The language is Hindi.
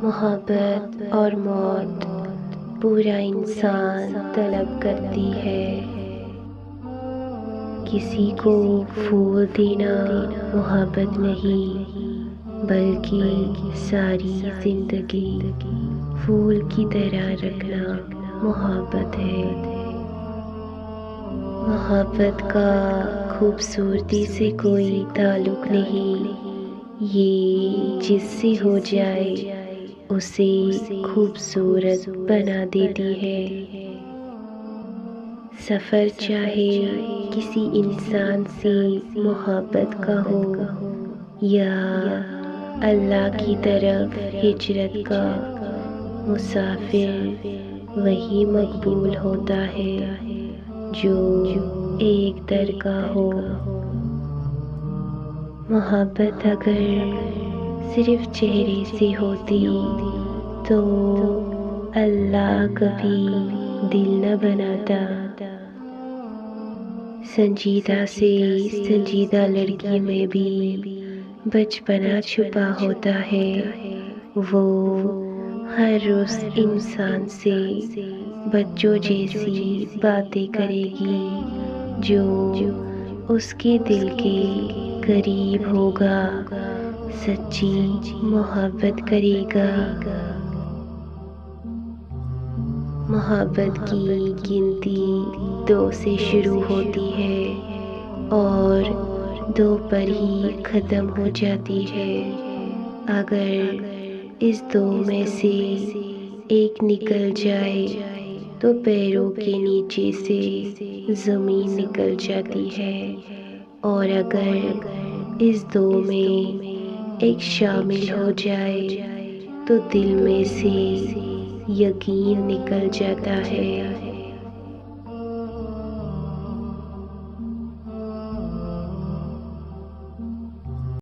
मोहब्बत और मौत पूरा इंसान तलब करती है। किसी को फूल देना मोहब्बत नहीं, बल्कि सारी जिंदगी फूल की तरह रखना मोहब्बत है। मोहब्बत का खूबसूरती से कोई ताल्लुक नहीं, ये जिससे हो जाए उसे खूबसूरत बना देती है। सफ़र चाहे किसी इंसान से मोहब्बत का हो या अल्लाह की तरफ हिजरत का, मुसाफिर वही मकबूल होता है जो एक दर का हो। मोहब्बत अगर सिर्फ चेहरे से होती तो अल्लाह कभी दिल न बनाता। संजीदा से संजीदा लड़की में भी बचपना छुपा होता है। वो हर उस इंसान से बच्चों जैसी बातें करेगी जो उसके दिल के करीब होगा, सच्ची मोहब्बत करेगा। मोहब्बत की गिनती 2 से शुरू होती है और 2 पर ही ख़त्म हो जाती है। अगर इस 2 में से एक निकल जाए तो पैरों के नीचे से ज़मीन निकल जाती है, और अगर इस 2 में एक शामिल हो जाए तो दिल में से यकीन निकल जाता है।